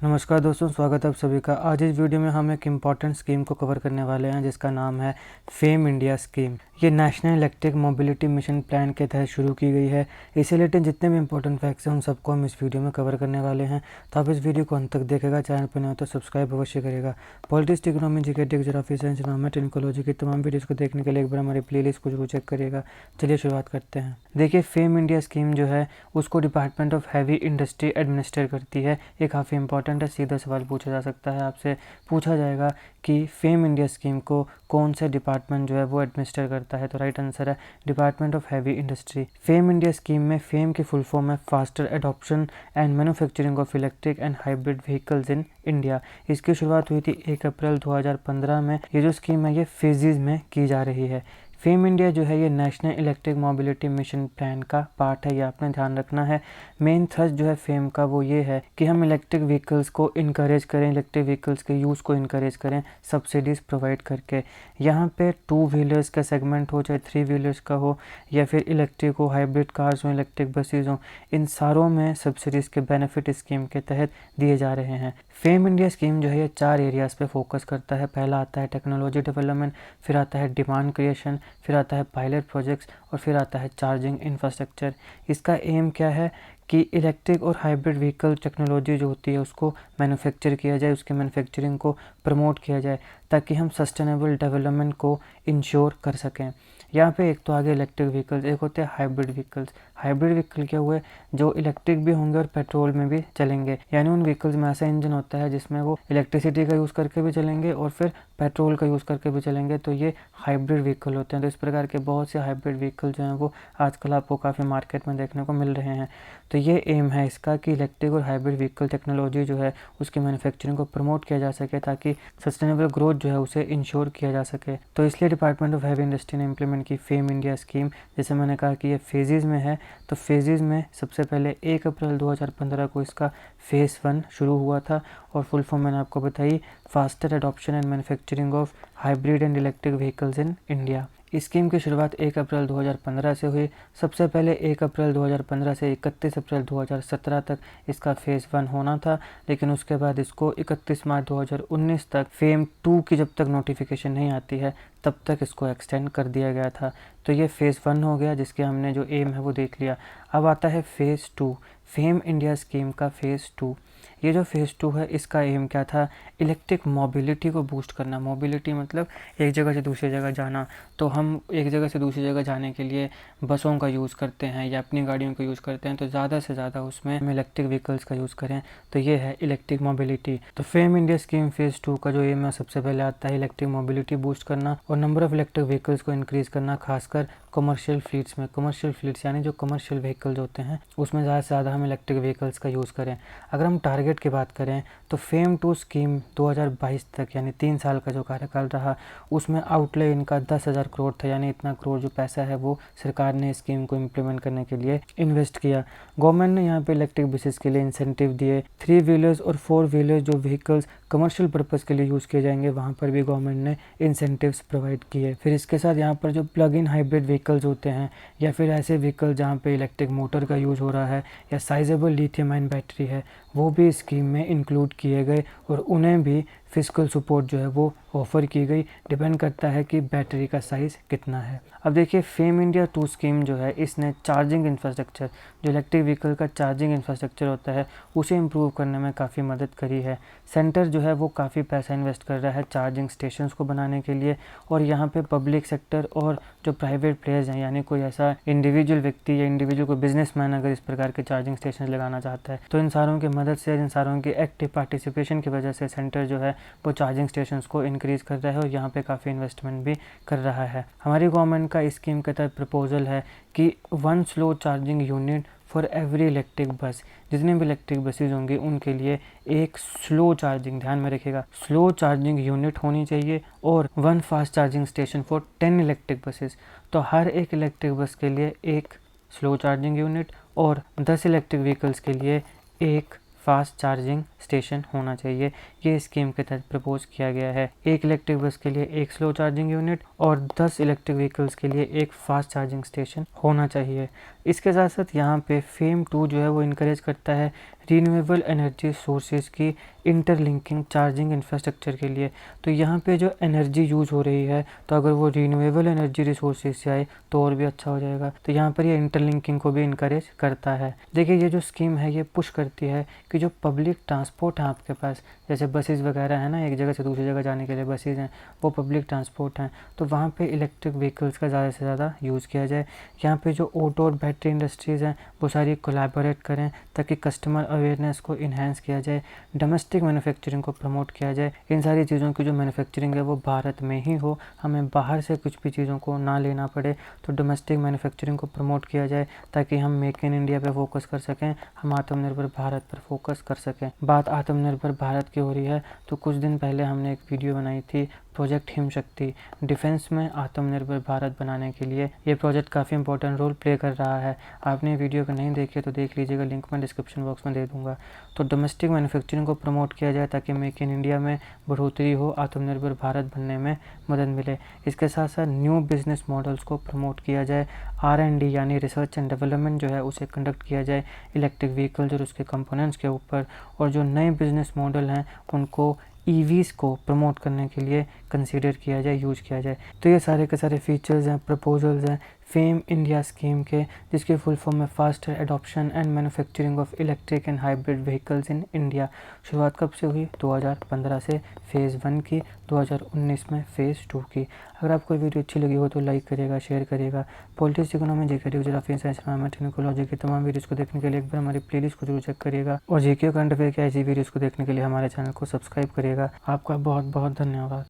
नमस्कार दोस्तों, स्वागत है आप सभी का। आज इस वीडियो में हम एक इम्पॉर्टेंट स्कीम को कवर करने वाले हैं जिसका नाम है फेम इंडिया स्कीम। ये national electric mobility mission plan के तहत शुरू की गई है। इसे रिलेटेड जितने भी इंपॉर्टेंट फैक्ट्स हैं उन सबको हम इस वीडियो में कवर करने वाले हैं। तो आप इस वीडियो को अंत तक देखेगा। चैनल पर नहीं हो तो सब्सक्राइब अवश्य करेगा। Politics, economy, GK, geography, science, environment, ecology की तमाम वीडियोज़ को देखने के लिए एक बार हमारी प्लेलिस्ट को जरूर चेक करिएगा। चलिए शुरुआत करते हैं। देखिए, फेम इंडिया स्कीम जो है उसको department of heavy industry administer करती है। ये काफ़ी इंपॉर्टेंट है, सीधा सवाल पूछा जा सकता है आपसे। पूछा जाएगा कि फेम इंडिया स्कीम को कौन से डिपार्टमेंट जो है वो एडमिनिस्टर करता है, तो राइट आंसर है department of heavy industry. Fame India scheme में फेम की फुल फॉर्म है faster adoption and manufacturing of electric and hybrid vehicles in India. इसकी शुरुआत हुई थी 1 अप्रैल 2015 में। ये जो स्कीम है ये फेजेज में की जा रही है। फेम इंडिया जो है ये national electric mobility mission plan का पार्ट है, ये आपने ध्यान रखना है। मेन थ्रस्ट जो है फेम का वो ये है कि हम इलेक्ट्रिक व्हीकल्स को इनकरेज करें, इलेक्ट्रिक व्हीकल्स के यूज़ को इनकरेज करें सब्सिडीज़ प्रोवाइड करके। यहाँ पे 2 व्हीलर्स का सेगमेंट हो, चाहे 3 व्हीलर्स का हो, या फिर इलेक्ट्रिक हो, हाइब्रिड कार्स हो, इलेक्ट्रिक बसेज हो, इन सारों में सब्सिडीज़ के बेनिफिट स्कीम के तहत दिए जा रहे हैं। फेम इंडिया स्कीम जो है ये 4 एरियाज़ पे फोकस करता है। पहला आता है टेक्नोलॉजी डेवलपमेंट, फिर आता है डिमांड क्रिएशन, फिर आता है पायलट प्रोजेक्ट्स और फिर आता है चार्जिंग इंफ्रास्ट्रक्चर। इसका एम क्या है कि इलेक्ट्रिक और हाइब्रिड व्हीकल टेक्नोलॉजी जो होती है उसको मैन्युफैक्चर किया जाए, उसके मैन्युफैक्चरिंग को प्रमोट किया जाए ताकि हम सस्टेनेबल डेवलपमेंट को इंश्योर कर सकें। यहाँ पे एक तो आगे इलेक्ट्रिक व्हीकल्स, एक होते हैं हाइब्रिड व्हीकल्स। हाइब्रिड व्हीकल क्या हुए, जो इलेक्ट्रिक भी होंगे और पेट्रोल में भी चलेंगे, यानी उन व्हीकल्स में ऐसा इंजन होता है जिसमें वो इलेक्ट्रिसिटी का यूज़ करके भी चलेंगे और फिर पेट्रोल का यूज़ करके भी चलेंगे, तो ये हाइब्रिड व्हीकल होते हैं। तो इस प्रकार के बहुत से हाइब्रिड व्हीकल जो हैं वो आजकल आपको काफ़ी मार्केट में देखने को मिल रहे हैं। तो ये एम है इसका कि इलेक्ट्रिक और हाइब्रिड व्हीकल टेक्नोलॉजी जो है उसकी मैन्युफैक्चरिंग को प्रमोट किया जा सके ताकि सस्टेनेबल ग्रोथ जो है उसे इंश्योर किया जा सके। तो इसलिए डिपार्टमेंट ऑफ हैवी इंडस्ट्री ने इंप्लीमेंट की फेम इंडिया स्कीम। जैसे मैंने कहा कि ये फेजेज़ में है, तो फेजेज़ में सबसे पहले 1 अप्रैल 2015 को इसका फेज़ 1 शुरू हुआ था और फुल फॉर्म मैंने आपको बताई, faster adoption and manufacturing of hybrid and electric vehicles in India. इस स्कीम की शुरुआत 1 अप्रैल 2015 से हुई। सबसे पहले 1 अप्रैल 2015 से 31 अप्रैल 2017 तक इसका फेज़ 1 होना था, लेकिन उसके बाद इसको 31 मार्च 2019 तक फेम 2 की जब तक नोटिफिकेशन नहीं आती है तब तक इसको एक्सटेंड कर दिया गया था। तो ये फेज़ 1 हो गया जिसके हमने जो एम है वो देख लिया। अब आता है फेज़ 2, फेम इंडिया स्कीम का फेज़ 2। ये जो फेज़ 2 है इसका एम क्या था, इलेक्ट्रिक मोबिलिटी को बूस्ट करना। मोबिलिटी मतलब एक जगह से दूसरी जगह जाना। तो हम एक जगह से दूसरी जगह जाने के लिए बसों का यूज़ करते हैं या अपनी गाड़ियों का यूज़ करते हैं, तो ज़्यादा से ज़्यादा उसमें हम इलेक्ट्रिक व्हीकल्स का यूज़ करें। तो ये है इलेक्ट्रिक मोबिलिटी। तो फेम इंडिया स्कीम फेज़ 2 का जो एम है सबसे पहले आता है इलेक्ट्रिक मोबिलिटी बूस्ट करना और नंबर ऑफ़ इलेक्ट्रिक व्हीकल्स को इंक्रीज़ करना, खासकर कमर्शियल फ्लीट्स में। कमर्शियल फ्लीट्स यानी जो कमर्शियल व्हीकल्स होते हैं उसमें ज़्यादा से ज़्यादा हम इलेक्ट्रिक व्हीकल्स का यूज़ करें। अगर हम टारगेट की बात करें तो फेम 2 स्कीम 2022 तक यानी 3 साल का जो कार्यकाल रहा उसमें आउटले इनका 10,000 करोड़ था, यानी इतना करोड़ जो पैसा है वो सरकार ने स्कीम को इम्प्लीमेंट करने के लिए इन्वेस्ट किया। गवर्नमेंट ने यहाँ पे इलेक्ट्रिक बसेस के लिए इंसेंटिव दिए। 3 व्हीलर्स और 4 व्हीलर्स जो व्हीकल्स कमर्शियल पर्पज़ के लिए यूज़ किए जाएंगे वहाँ पर भी गवर्नमेंट ने इंसेंटिव्स प्रोवाइड किए। फिर इसके साथ यहाँ पर जो प्लग इन हाइब्रिड व्हीकल्स होते हैं या फिर ऐसे व्हीकल जहाँ पे इलेक्ट्रिक मोटर का यूज़ हो रहा है या साइजेबल लिथियम आयन बैटरी है, वो भी स्कीम में इंक्लूड किए गए और उन्हें भी फिजिकल सपोर्ट जो है वो ऑफ़र की गई। डिपेंड करता है कि बैटरी का साइज़ कितना है। अब देखिए, फेम इंडिया 2 स्कीम जो है इसने चार्जिंग इंफ्रास्ट्रक्चर, जो इलेक्ट्रिक व्हीकल का चार्जिंग इंफ्रास्ट्रक्चर होता है उसे इम्प्रूव करने में काफ़ी मदद करी है। सेंटर जो है वो काफ़ी पैसा इन्वेस्ट कर रहा है चार्जिंग स्टेशंस को बनाने के लिए, और यहाँ पे पब्लिक सेक्टर और जो प्राइवेट प्लेयर्स हैं, यानी कोई ऐसा इंडिविजुअल व्यक्ति या इंडिविजुअल कोई बिजनेसमैन अगर इस प्रकार के चार्जिंग स्टेशन लगाना चाहता है तो इन सारों की मदद से, इन सारों की एक्टिव पार्टिसिपेशन की वजह से सेंटर जो है वो चार्जिंग स्टेशंस को इंक्रीज़ कर रहा है और यहाँ पे काफ़ी इन्वेस्टमेंट भी कर रहा है। हमारी गवर्नमेंट का इस स्कीम के तहत प्रपोजल है कि 1 slow charging unit for every electric bus. जितने भी इलेक्ट्रिक बसेज होंगी उनके लिए एक स्लो चार्जिंग, ध्यान में रखिएगा, स्लो चार्जिंग यूनिट होनी चाहिए और 1 fast charging station for 10 electric buses. तो हर एक इलेक्ट्रिक बस के लिए एक स्लो चार्जिंग यूनिट और 10 इलेक्ट्रिक व्हीकल्स के लिए एक फास्ट चार्जिंग स्टेशन होना चाहिए। ये स्कीम के तहत प्रपोज किया गया है। एक इलेक्ट्रिक बस के लिए एक स्लो चार्जिंग यूनिट और 10 इलेक्ट्रिक व्हीकल्स के लिए एक फास्ट चार्जिंग स्टेशन होना चाहिए। इसके साथ साथ यहाँ पे फेम 2 जो है वो इनकरेज करता है रीन्यूएबल एनर्जी सोर्सेज की इंटरलिंकिंग चार्जिंग इंफ्रास्ट्रक्चर के लिए। तो यहाँ पे जो एनर्जी यूज़ हो रही है, तो अगर वो रीन्यूएबल एनर्जी रिसोर्सेज से आए तो और भी अच्छा हो जाएगा। तो यहाँ पर ये इंटरलिंकिंग को भी इनकरेज करता है। देखिए ये जो स्कीम है ये पुश करती है कि जो पब्लिक ट्रांसपोर्ट है आपके पास, जैसे बसेस वगैरह है ना, एक जगह से दूसरी जगह जाने के लिए बसेस हैं, वो पब्लिक ट्रांसपोर्ट हैं, तो वहाँ पे इलेक्ट्रिक व्हीकल्स का ज़्यादा से ज़्यादा यूज़ किया जाए। यहाँ पे जो ऑटो और बैटरी इंडस्ट्रीज़ हैं वो सारी कोलैबोरेट करें ताकि कस्टमर अवेयरनेस को इन्हेंस किया जाए, डोमेस्टिक मैन्युफैक्चरिंग को प्रमोट किया जाए। इन सारी चीज़ों की जो मैन्युफैक्चरिंग है वो भारत में ही हो, हमें बाहर से कुछ भी चीज़ों को ना लेना पड़े। तो डोमेस्टिक मैन्युफैक्चरिंग को प्रमोट किया जाए ताकि हम मेक इन इंडिया पे फोकस कर सकें, हम आत्मनिर्भर भारत पर फोकस कर सकें। बात आत्मनिर्भर भारत की हो रही है तो कुछ दिन पहले हमने एक वीडियो बनाई थी प्रोजेक्ट हिम शक्ति, डिफेंस में आत्मनिर्भर भारत बनाने के लिए। ये प्रोजेक्ट काफ़ी इंपॉर्टेंट रोल प्ले कर रहा है। आपने वीडियो को नहीं देखी तो देख लीजिएगा, लिंक मैं डिस्क्रिप्शन बॉक्स में दे दूंगा। तो डोमेस्टिक मैन्युफैक्चरिंग को प्रमोट किया जाए ताकि मेक इन इंडिया में बढ़ोतरी हो, आत्मनिर्भर भारत बनने में मदद मिले। इसके साथ साथ न्यू बिजनेस मॉडल्स को प्रमोट किया जाए, R&D यानी रिसर्च एंड डेवलपमेंट जो है उसे कंडक्ट किया जाए इलेक्ट्रिक व्हीकल्स और उसके कंपोनेंट्स के ऊपर, और जो नए बिजनेस मॉडल हैं उनको EVs को प्रमोट करने के लिए कंसीडर किया जाए, यूज किया जाए। तो ये सारे के सारे फीचर्स हैं, प्रपोजल्स हैं फेम इंडिया स्कीम के, जिसके फुल फॉर्म में faster adoption and manufacturing of electric and hybrid vehicles in India. शुरुआत कब से हुई? 2015 से फ़ेज़ 1 की, 2019 में फ़ेज़ 2 की। अगर आपको वीडियो अच्छी लगी हो तो लाइक करिएगा, शेयर करिएगा। Politics, economy, GK, geography, science, environment, ecology की तमाम वीडियोज़ को देखने के लिए एक बार हमारी प्लेलिस्ट को जरूर चेक करिएगा, और जीके करंट अफेयर की ऐसी वीडियोज़ को देखने के लिए हमारे चैनल को सब्सक्राइब करिएगा। आपका बहुत बहुत धन्यवाद।